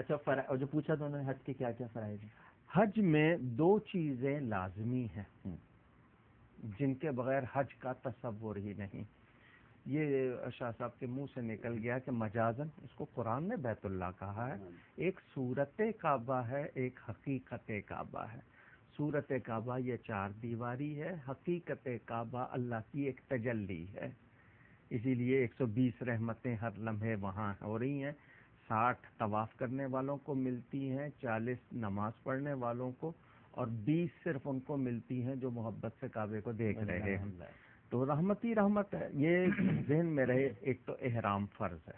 اچھا اور جو پوچھا تو انہوں نے حج کے کیا کیا فرائض ہیں؟ حج میں دو چیزیں لازمی ہیں جن کے بغیر حج کا تصور ہی نہیں. یہ شاہ صاحب کے منہ سے نکل گیا کہ مجازن اس کو قرآن نے بیت اللہ کہا ہے. ایک صورت کعبہ ہے، ایک حقیقت کعبہ ہے. صورت کعبہ یہ چار دیواری ہے، حقیقت کعبہ اللہ کی ایک تجلی ہے. اسی لیے 120 رحمتیں ہر لمحے وہاں ہو رہی ہیں. 60 طواف کرنے والوں کو ملتی ہیں، 40 نماز پڑھنے والوں کو، اور 20 صرف ان کو ملتی ہیں جو محبت سے کعبے کو دیکھ رہے ہیں. تو رحمت ہی رحمت ہے. یہ ذہن میں رہے. ایک تو احرام فرض ہے،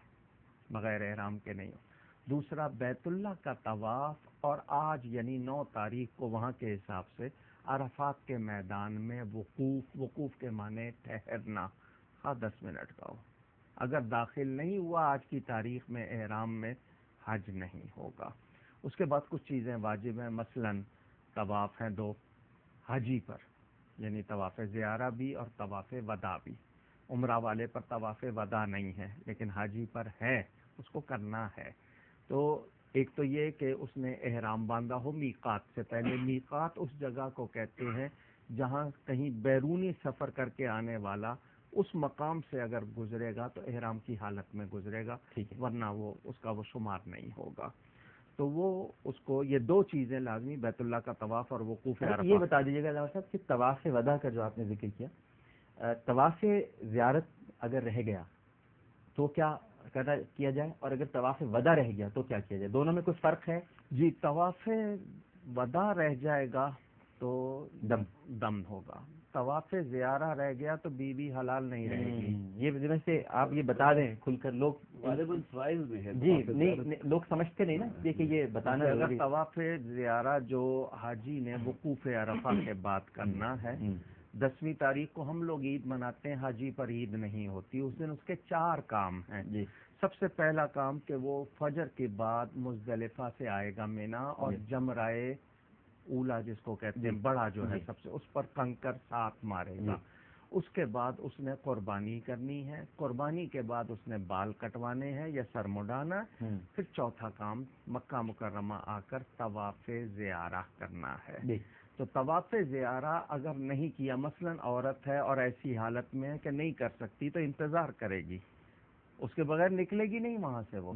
بغیر احرام کے نہیں ہو. دوسرا بیت اللہ کا طواف، اور آج یعنی 9 تاریخ کو وہاں کے حساب سے عرفات کے میدان میں وقوف کے معنی ٹھہرنا، 10 منٹ کا ہو. اگر داخل نہیں ہوا آج کی تاریخ میں احرام میں، حج نہیں ہوگا. اس کے بعد کچھ چیزیں واجب ہیں، مثلا طواف ہیں 2 حجی پر، یعنی طواف زیارہ بھی اور طواف وداع بھی. عمرہ والے پر طواف وداع نہیں ہے لیکن حاجی پر ہے، اس کو کرنا ہے. تو ایک تو یہ کہ اس نے احرام باندھا ہو میقات سے پہلے. میقات اس جگہ کو کہتے ہیں جہاں کہیں بیرونی سفر کر کے آنے والا اس مقام سے اگر گزرے گا تو احرام کی حالت میں گزرے گا، ورنہ وہ اس کا وہ شمار نہیں ہوگا. تو وہ اس کو یہ 2 چیزیں لازمی، بیت اللہ کا طواف اور وقوف عرفہ. یہ بتا دیجیے گا علامہ صاحب کہ طواف وداع کا جو آپ نے ذکر کیا، طواف زیارت اگر رہ گیا تو کیا کیا جائے، اور اگر طواف وداع رہ گیا تو کیا کیا جائے؟ دونوں میں کوئی فرق ہے؟ جی، طواف وداع رہ جائے گا تو دم ہوگا. طواف زیارہ رہ گیا تو بیوی حلال نہیں رہے گی. یہ ویسے آپ یہ بتا دیں کھل کر، لوگ میں ہے جی نہیں، لوگ سمجھتے نہیں نا یہ کہ یہ بتانا. اگر طواف زیارہ جو حاجی نے وقوف عرفہ کے بعد کرنا ہے، 10ویں تاریخ کو ہم لوگ عید مناتے ہیں، حاجی پر عید نہیں ہوتی. اس دن اس کے 4 کام ہیں. جی. سب سے پہلا کام کہ وہ فجر کے بعد مزدلفہ سے آئے گا مینا، اور جمرائے اولا جس کو کہتے ہیں بڑا جو ہے سب سے، اس پر کنکر 7 مارے گا. اس کے بعد اس نے قربانی کرنی ہے. قربانی کے بعد اس نے بال کٹوانے ہیں یا سر مڈانا. پھر چوتھا کام مکہ مکرمہ آ کر طواف زیارہ کرنا ہے. تو طواف زیارہ اگر نہیں کیا، مثلا عورت ہے اور ایسی حالت میں ہے کہ نہیں کر سکتی، تو انتظار کرے گی، اس کے بغیر نکلے گی نہیں وہاں سے. وہ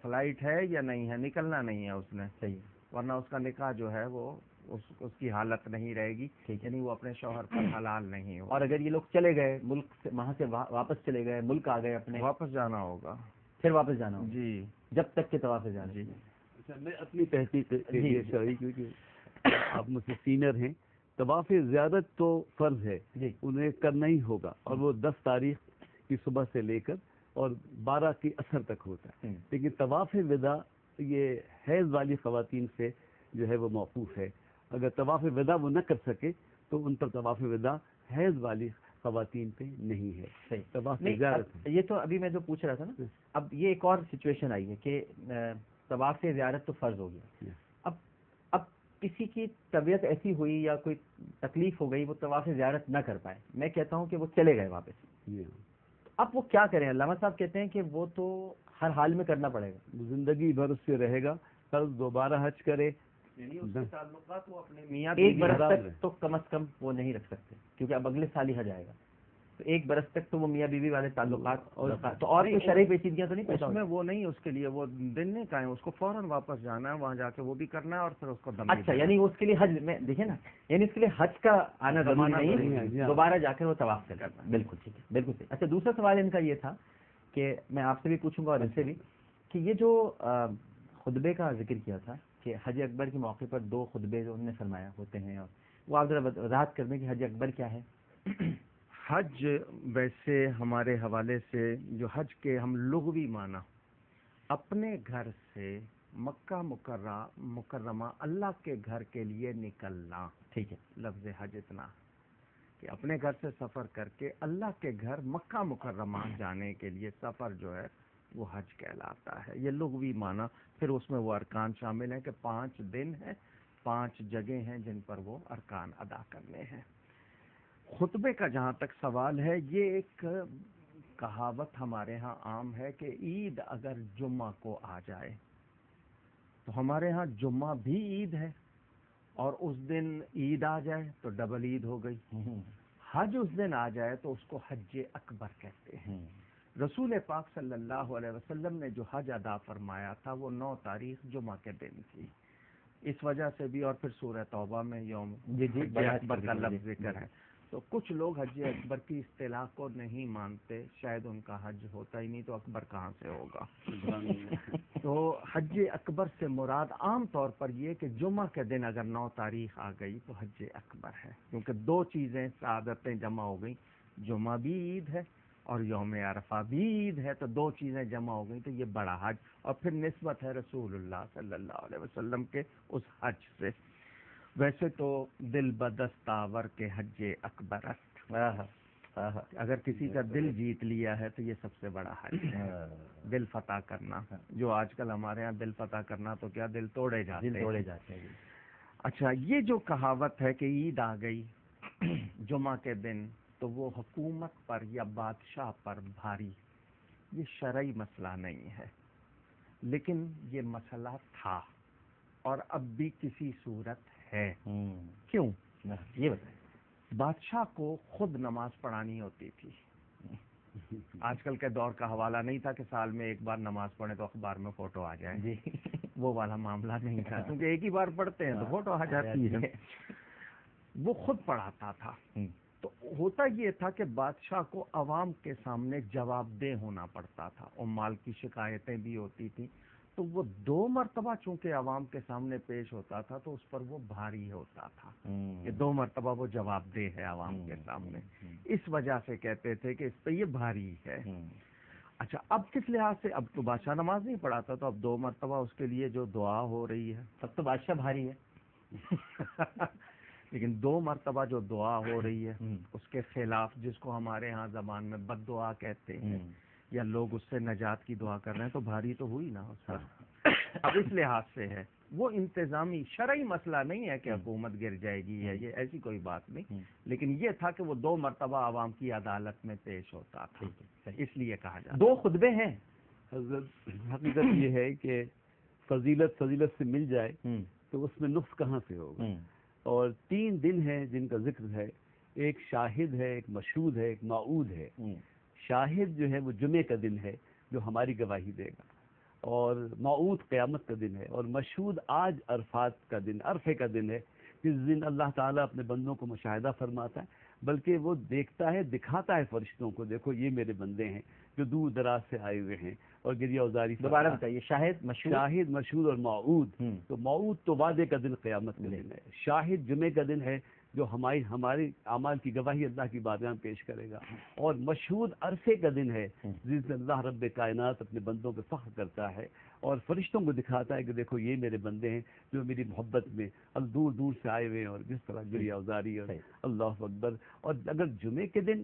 فلائٹ ہے یا نہیں ہے، نکلنا نہیں ہے اس نے، صحیح، ورنہ اس کا نکاح جو ہے وہ اس کی حالت نہیں رہے گی، یعنی وہ اپنے شوہر پر حلال نہیں ہو. اور اگر یہ لوگ چلے گئے ملک سے، وہاں سے واپس چلے گئے، ملک آ گئے اپنے، واپس جانا ہوگا. پھر واپس جانا ہوگا جی، جب تک کہ طواف جانا. جی میں اپنی تحقیق کیونکہ آپ مجھ سے سینئر ہیں. طواف زیارت تو فرض ہے، انہیں کرنا ہی ہوگا، اور وہ 10 تاریخ کی صبح سے لے کر اور 12 کی عصر تک ہوتا ہے. لیکن طواف وداع یہ حیض والی خواتین سے جو ہے وہ موقوف ہے. اگر طواف وداع وہ نہ کر سکے تو ان پر طواف وداع حیض والی خواتین پہ نہیں ہے. طواف زیارت یہ تو ابھی میں جو پوچھ رہا تھا نا، اب یہ ایک اور سچویشن آئی ہے کہ طواف زیارت تو فرض ہو گیا. اب کسی کی طبیعت ایسی ہوئی یا کوئی تکلیف ہو گئی، وہ طواف زیارت نہ کر پائے. میں کہتا ہوں کہ وہ چلے گئے واپس، اب وہ کیا کریں؟ علامہ صاحب کہتے ہیں کہ وہ تو ہر حال میں کرنا پڑے گا، زندگی بھر اس سے رہے گا. کل دوبارہ حج کرے، یعنی اس کے تعلقات وہ اپنے میاں 1 برس تک تو کم از کم وہ نہیں رکھ سکتے، کیونکہ اب اگلے سال ہی حج آئے گا. تو 1 برس تک تو وہ میاں بیوی والے تعلقات، تو اور کوئی شرعی پیچیدگیاں تو نہیں پیدا اس میں وہ نہیں. اس کے لیے وہ دن نہیں کہیں، اس کو فوراً واپس جانا ہے، وہاں جا کے وہ بھی کرنا ہے، اور پھر اس کو دم. اچھا، یعنی اس کے لیے حج میں دیکھیں نا، یعنی اس کے لیے حج کا آنا ضروری نہیں ہے، دوبارہ جا کر وہ طواف کرنا. بالکل ٹھیک ہے، بالکل صحیح. اچھا، دوسرا سوال ان کا یہ تھا کہ میں آپ سے بھی پوچھوں گا اور ان سے بھی، کہ یہ جو خطبے کا ذکر کیا تھا کہ حج اکبر کے موقع پر 2 خطبے جو انہوں نے فرمایا ہوتے ہیں، اور وہ آپ ذرا وضاحت کر دیں کہ حج اکبر کیا ہے. حج ویسے ہمارے حوالے سے جو حج کے ہم لغوی معنی، اپنے گھر سے مکہ مکرمہ اللہ کے گھر کے لیے نکلنا. ٹھیک ہے، لفظ حج اتنا کہ اپنے گھر سے سفر کر کے اللہ کے گھر مکہ مکرمہ جانے کے لیے سفر جو ہے وہ حج کہلاتا ہے. یہ لغوی معنی. پھر اس میں وہ ارکان شامل ہیں کہ 5 دن ہیں، 5 جگہیں ہیں جن پر وہ ارکان ادا کرنے ہیں. خطبے کا جہاں تک سوال ہے، یہ ایک کہاوت ہمارے ہاں عام ہے کہ عید اگر جمعہ کو آ جائے تو ہمارے ہاں جمعہ بھی عید ہے، اور اس دن عید آ جائے تو ڈبل عید ہو گئی. حج اس دن آ جائے تو اس کو حج اکبر کہتے ہیں. رسول پاک صلی اللہ علیہ وسلم نے جو حج ادا فرمایا تھا وہ 9 تاریخ جمعہ کے دن تھی. اس وجہ سے بھی، اور پھر سورہ توبہ میں یوم حج اکبر کا لفظ ذکر ہے. تو کچھ لوگ حج اکبر کی اصطلاح کو نہیں مانتے، شاید ان کا حج ہوتا ہی نہیں تو اکبر کہاں سے ہوگا. تو حج اکبر سے مراد عام طور پر یہ کہ جمعہ کے دن اگر 9 تاریخ آ گئی تو حج اکبر ہے، کیونکہ 2 چیزیں سعادتیں جمع ہو گئیں. جمعہ بھی عید ہے اور یوم عرفہ بھی عید ہے، تو 2 چیزیں جمع ہو گئیں تو یہ بڑا حج. اور پھر نسبت ہے رسول اللہ صلی اللہ علیہ وسلم کے اس حج سے. ویسے تو دل بدستاور کے حج اکبر است. اگر کسی کا دل جیت لیا ہے تو یہ سب سے بڑا حج ہے. دل فتح کرنا، جو آج کل ہمارے ہاں دل فتح کرنا تو کیا دل توڑے جاتے ہیں. اچھا، یہ جو کہاوت ہے کہ عید آ گئی جمعہ کے دن تو وہ حکومت پر یا بادشاہ پر بھاری، یہ شرعی مسئلہ نہیں ہے، لیکن یہ مسئلہ تھا اور اب بھی کسی صورت ہے. کیوں؟ یہ بتائیں. بادشاہ کو خود نماز پڑھانی ہوتی تھی. آج کل کے دور کا حوالہ نہیں تھا کہ سال میں ایک بار نماز پڑھیں تو اخبار میں فوٹو آ جائے. وہ والا معاملہ نہیں تھا، کیونکہ ایک ہی بار پڑھتے ہیں تو فوٹو آ جاتی ہے. وہ خود پڑھاتا تھا. تو ہوتا یہ تھا کہ بادشاہ کو عوام کے سامنے جواب دہ ہونا پڑتا تھا، اور مال کی شکایتیں بھی ہوتی تھیں. تو وہ 2 مرتبہ چونکہ عوام کے سامنے پیش ہوتا تھا تو اس پر وہ بھاری ہوتا تھا کہ 2 مرتبہ وہ جواب دہ ہے عوام کے سامنے. اس وجہ سے کہتے تھے کہ اس پہ یہ بھاری ہے. اچھا، اب کس لحاظ سے؟ اب تو بادشاہ نماز نہیں پڑھاتا تو اب 2 مرتبہ اس کے لیے جو دعا ہو رہی ہے، تب تو بادشاہ بھاری ہے. لیکن 2 مرتبہ جو دعا ہو رہی ہے اس کے خلاف، جس کو ہمارے ہاں زبان میں بد دعا کہتے ہیں، یا لوگ اس سے نجات کی دعا کر رہے ہیں، تو بھاری تو ہوئی نا اس پر. اب اس لحاظ سے ہے، وہ انتظامی شرعی مسئلہ نہیں ہے کہ حکومت گر جائے گی یا یہ ایسی کوئی بات نہیں، لیکن یہ تھا کہ وہ 2 مرتبہ عوام کی عدالت میں پیش ہوتا تھا، اس لیے کہا جاتا. 2 خطبے ہیں. حضرت حقیقت یہ ہے کہ فضیلت سے مل جائے تو اس میں نقص کہاں سے ہوگا. اور 3 دن ہیں جن کا ذکر ہے، ایک شاہد ہے، ایک مشہود ہے، ایک موعود ہے. شاہد جو ہے وہ جمعے کا دن ہے جو ہماری گواہی دے گا، اور موعود قیامت کا دن ہے، اور مشہود آج عرفات کا دن، عرفے کا دن ہے، جس دن اللہ تعالیٰ اپنے بندوں کو مشاہدہ فرماتا ہے، بلکہ وہ دیکھتا ہے، دکھاتا ہے فرشتوں کو، دیکھو یہ میرے بندے ہیں جو دور دراز سے آئے ہوئے ہیں. اور گریہ اوزاری دوبارہ بتائیے. شاہد، مشہود اور موعود. تو موعود تو وعدے کا دن، قیامت کا دن ہے. شاہد جمعے کا دن ہے جو ہماری اعمال کی گواہی اللہ کی بارگاہ میں پیش کرے گا. اور مشہود عرفے کا دن ہے جس دن اللہ رب کائنات اپنے بندوں پہ فخر کرتا ہے اور فرشتوں کو دکھاتا ہے کہ دیکھو یہ میرے بندے ہیں جو میری محبت میں اب دور دور سے آئے ہوئے ہیں، اور جس طرح گریہ اوزاری اور اللہ اکبر. اور اگر جمعے کے دن،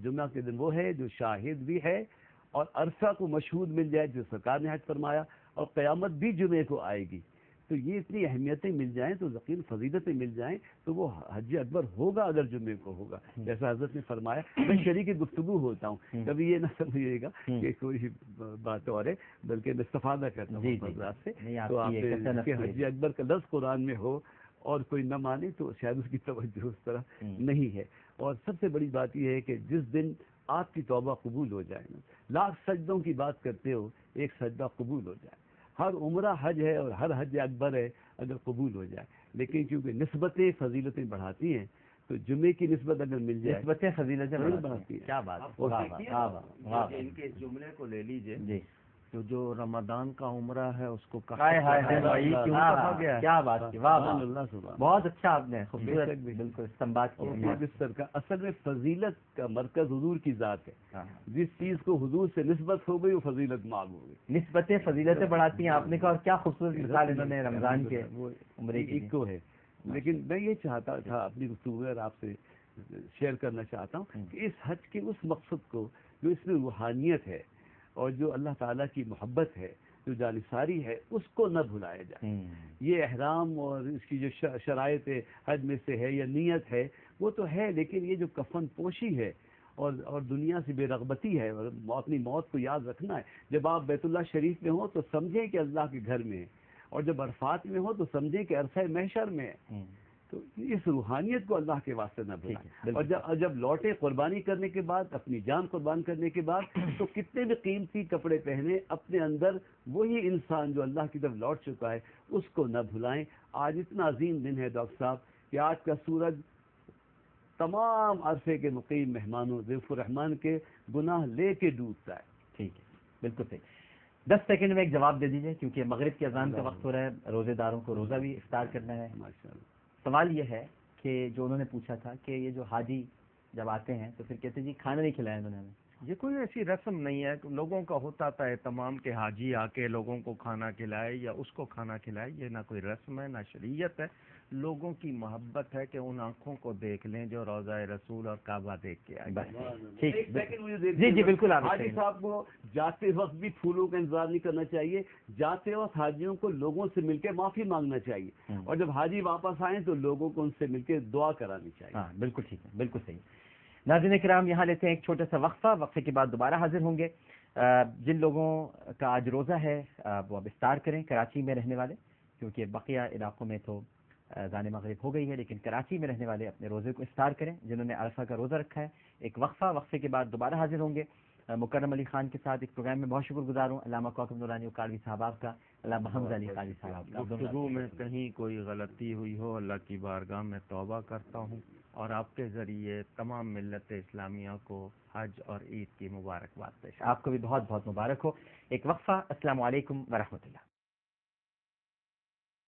جمعہ کے دن وہ ہے جو شاہد بھی ہے، اور عرفہ کو مشہود مل جائے جو سرکار نے حج فرمایا، اور قیامت بھی جمعے کو آئے گی. تو یہ اتنی اہمیتیں مل جائیں تو یقین فضیلتیں مل جائیں تو وہ حج اکبر ہوگا اگر جمعے کو ہوگا، جیسا حضرت نے فرمایا. میں شریک گفتگو ہوتا ہوں، کبھی یہ نہ سمجھیے گا کہ کوئی بات اور ہے، بلکہ میں استفادہ کرتا ہوں حضرات سے. تو آپ کے حج اکبر کا لفظ قرآن میں ہو اور کوئی نہ مانے تو شاید اس کی توجہ اس طرح نہیں ہے. اور سب سے بڑی بات یہ ہے کہ جس دن آپ کی توبہ قبول ہو جائے نا، لاکھ سجدوں کی بات کرتے ہو، ایک سجدہ قبول ہو جائے. ہر عمرہ حج ہے اور ہر حج اکبر ہے اگر قبول ہو جائے. لیکن کیونکہ نسبتیں فضیلتیں بڑھاتی ہیں تو جمعے کی نسبت اگر مل جائے، نسبتیں فضیلتیں بڑھاتی ہیں. کیا بات ہے. ان کے جملے کو لے لیجئے، تو جو رمضان کا عمرہ ہے اس کو کیا بات کی. بہت اچھا آپ نے بالکل استنباط کیا. اصل میں فضیلت کا مرکز حضور کی ذات ہے. جس چیز کو حضور سے نسبت ہو گئی وہ فضیلت معلوم ہو گئی. نسبتیں فضیلتیں بڑھاتی ہیں. آپ نے کہا، اور کیا خوبصورت مثال انہوں نے رمضان کے عمرے کی ایک کو ہے. لیکن میں یہ چاہتا تھا اپنی گفتگو میں آپ سے شیئر کرنا چاہتا ہوں کہ اس حج کے اس مقصد کو جو اس میں روحانیت ہے اور جو اللہ تعالیٰ کی محبت ہے، جو جانثاری ہے، اس کو نہ بھلایا جائے. یہ احرام اور اس کی جو شرائط حج میں سے ہے یا نیت ہے وہ تو ہے، لیکن یہ جو کفن پوشی ہے اور دنیا سے بے رغبتی ہے اور اپنی موت کو یاد رکھنا ہے. جب آپ بیت اللہ شریف میں ہوں تو سمجھیں کہ اللہ کے گھر میں ہیں، اور جب عرفات میں ہو تو سمجھیں کہ عرصہ محشر میں ہے. تو اس روحانیت کو اللہ کے واسطے نہ بھولیں. اور جب لوٹے قربانی کرنے کے بعد، اپنی جان قربان کرنے کے بعد، تو کتنے بھی قیمتی کپڑے پہنے، اپنے اندر وہی انسان جو اللہ کی طرف لوٹ چکا ہے اس کو نہ بھلائیں. آج اتنا عظیم دن ہے ڈاکٹر صاحب کہ آج کا سورج تمام عرصے کے مقیم مہمانوں ضیف الرحمان کے گناہ لے کے ڈوبتا ہے. ٹھیک ہے، بالکل صحیح. 10 سیکنڈ میں ایک جواب دے دیجیے کیونکہ مغرب کی اذان کا وقت ہو رہا ہے، روزے داروں کو روزہ بھی افطار کرنا ہے. سوال یہ ہے کہ جو انہوں نے پوچھا تھا کہ یہ جو حاجی جب آتے ہیں تو پھر کہتے جی کھانا نہیں کھلایا انہوں نے ہمیں. یہ کوئی ایسی رسم نہیں ہے کہ لوگوں کا ہوتا تھا اہتمام کہ حاجی آ کے لوگوں کو کھانا کھلائے یا اس کو کھانا کھلائے. یہ نہ کوئی رسم ہے نہ شریعت ہے. لوگوں کی محبت ہے کہ ان آنکھوں کو دیکھ لیں جو روضہ رسول اور کعبہ دیکھ کے آئے. جی جی بالکل. حاجی صاحب کو جاتے وقت بھی پھولوں کا انتظار نہیں کرنا چاہیے. جاتے وقت حاجیوں کو لوگوں سے مل کے معافی مانگنا چاہیے، اور جب حاجی واپس آئیں تو لوگوں کو ان سے مل کے دعا کرانی چاہیے. ہاں بالکل ٹھیک ہے، بالکل صحیح. ناظرین کرام یہاں لیتے ہیں ایک چھوٹا سا وقفہ. وقفے کے بعد دوبارہ حاضر ہوں گے. جن لوگوں کا آج روزہ ہے وہ اب افطار کریں، کراچی میں رہنے والے، کیونکہ بقیہ علاقوں میں تو اذان مغرب ہو گئی ہے، لیکن کراچی میں رہنے والے اپنے روزے کو افطار کریں جنہوں نے عرفہ کا روزہ رکھا ہے. ایک وقفہ، وقفے کے بعد دوبارہ حاضر ہوں گے مکرم علی خان کے ساتھ. ایک پروگرام میں بہت شکر گزار ہوں علامہ کوثر نورانی وقاروی صاحب آپ کا، علامہ حمزہ علی قاری صاحب کا. گفتگو میں کہیں کوئی غلطی ہوئی ہو اللہ کی بارگاہ میں توبہ کرتا ہوں، اور آپ کے ذریعے تمام ملت اسلامیہ کو حج اور عید کی مبارکباد پیش. آپ کو بھی بہت بہت مبارک ہو. ایک وقفہ. السلام علیکم ورحمۃ اللہ.